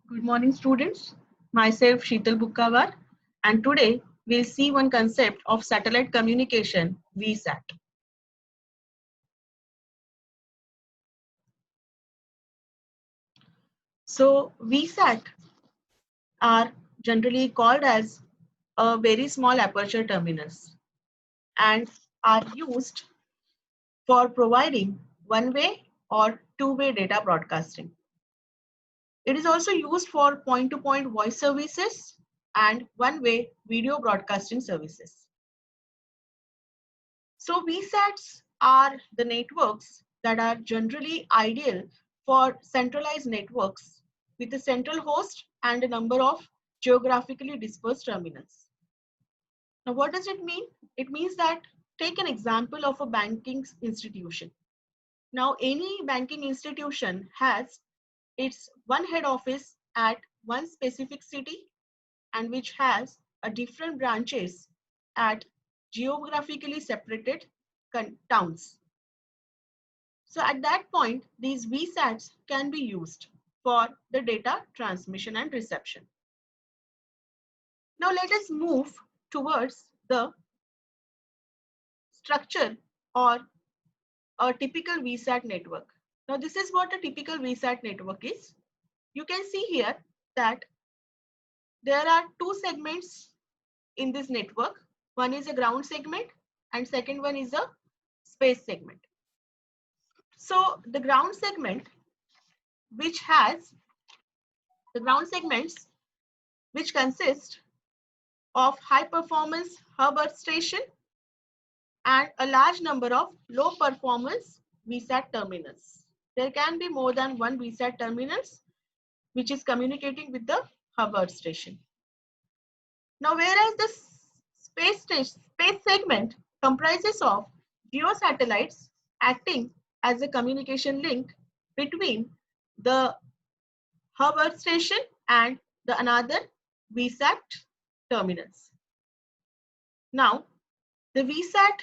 Good morning, students. Myself, Sheetal Bukkawar, and today we'll see one concept of satellite communication, VSAT. So, VSAT are generally called as a very small aperture terminals and are used for providing one-way or two-way data broadcasting. It is also used for point-to-point voice services and one-way video broadcasting services. So VSATs are the networks that are generally ideal for centralized networks with a central host and a number of geographically dispersed terminals. Now, what does it mean? It means that take an example of a banking institution. Now, any banking institution has its one head office at one specific city and which has a different branches at geographically separated towns. So at that point, these VSATs can be used for the data transmission and reception. Now let us move towards the structure or a typical VSAT network. Now this is what a typical VSAT network is. You can see here that there are two segments in this network. One is a ground segment and second one is a space segment. So the ground segment which has the ground segments which consist of high performance hub earth station and a large number of low performance VSAT terminals. There can be more than one VSAT terminals which is communicating with the hub earth station. Now whereas the space segment comprises of geo satellites acting as a communication link between the hub earth station and the another VSAT terminals. Now, the VSAT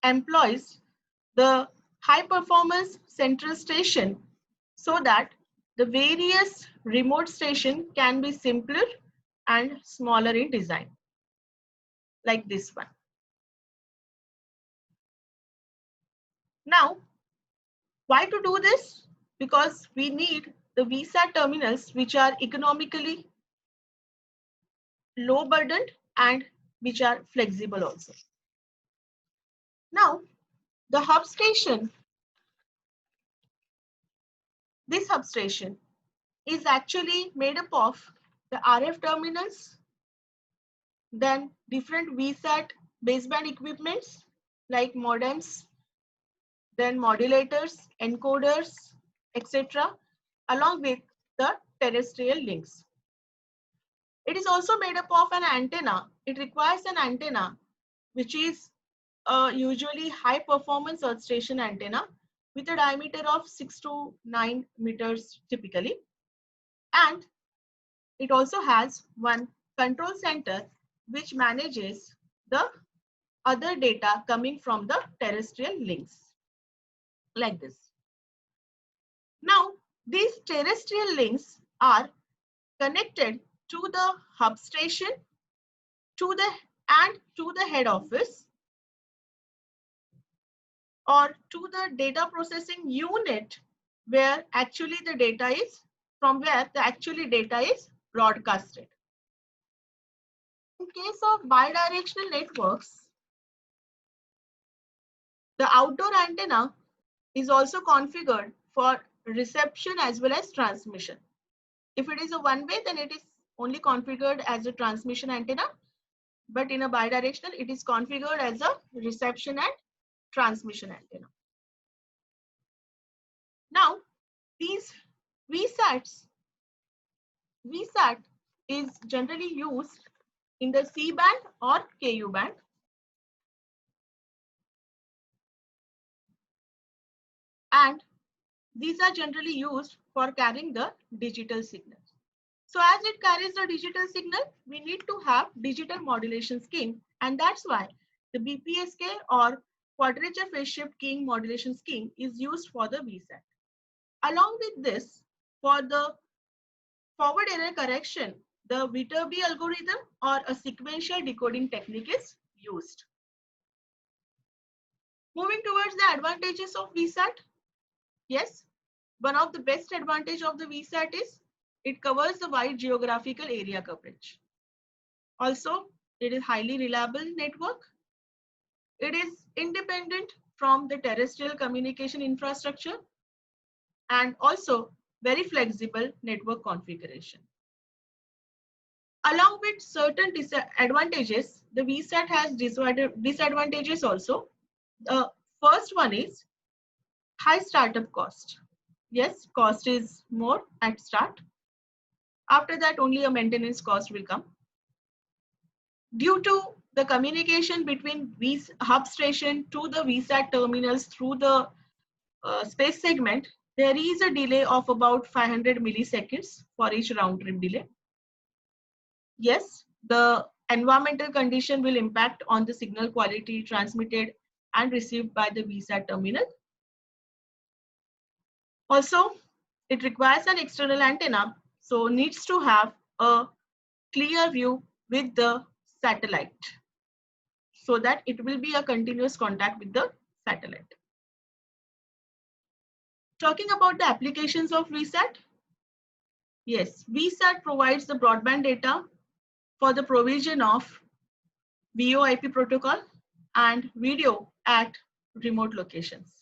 employs the high performance central station so that the various remote station can be simpler and smaller in design, like this one. Now, why to do this? Because we need the VSAT terminals which are economically low burdened and which are flexible also. Now, the hub station, this hub station is actually made up of the RF terminals, then different VSAT baseband equipments like modems, then modulators, encoders, etc., along with the terrestrial links. It is also made up of an antenna. It requires an antenna which is usually high performance earth station antenna with a diameter of 6 to 9 meters typically. And it also has one control center which manages the other data coming from the terrestrial links, like this. Now, these terrestrial links are connected to the hub station to the head office or to the data processing unit where actually the data is broadcasted. In case of bidirectional networks, the outdoor antenna is also configured for reception as well as transmission. If it is a one-way, then it is only configured as a transmission antenna, but in a bidirectional, it is configured as a reception and transmission antenna. Now, these VSAT is generally used in the C band or KU band. And these are generally used for carrying the digital signal. So as it carries the digital signal, we need to have digital modulation scheme, and that's why the BPSK or quadrature phase shift keying modulation scheme is used for the VSAT. Along with this, for the forward error correction, the Viterbi algorithm or a sequential decoding technique is used. Moving towards the advantages of VSAT. Yes, one of the best advantage of the VSAT is it covers the wide geographical area coverage. Also, it is highly reliable network. It is independent from the terrestrial communication infrastructure and also very flexible network configuration. Along with certain disadvantages, the VSAT has disadvantages also. The first one is high startup cost. Yes, cost is more at start. After that, only a maintenance cost will come. Due to the communication between hub station to the VSAT terminals through the space segment, there is a delay of about 500 milliseconds for each round trip delay. Yes, the environmental condition will impact on the signal quality transmitted and received by the VSAT terminal. Also, it requires an external antenna, so needs to have a clear view with the satellite so that it will be a continuous contact with the satellite. Talking about the applications of VSAT. Yes, VSAT provides the broadband data for the provision of VoIP protocol and video at remote locations.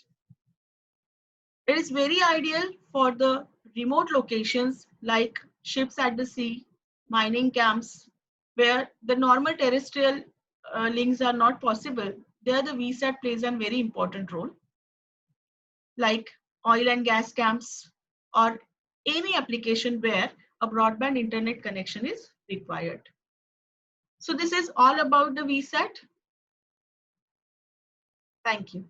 It is very ideal for the remote locations like ships at the sea, mining camps, where the normal terrestrial links are not possible. There the VSAT plays a very important role, like oil and gas camps or any application where a broadband internet connection is required. So this is all about the VSAT. Thank you.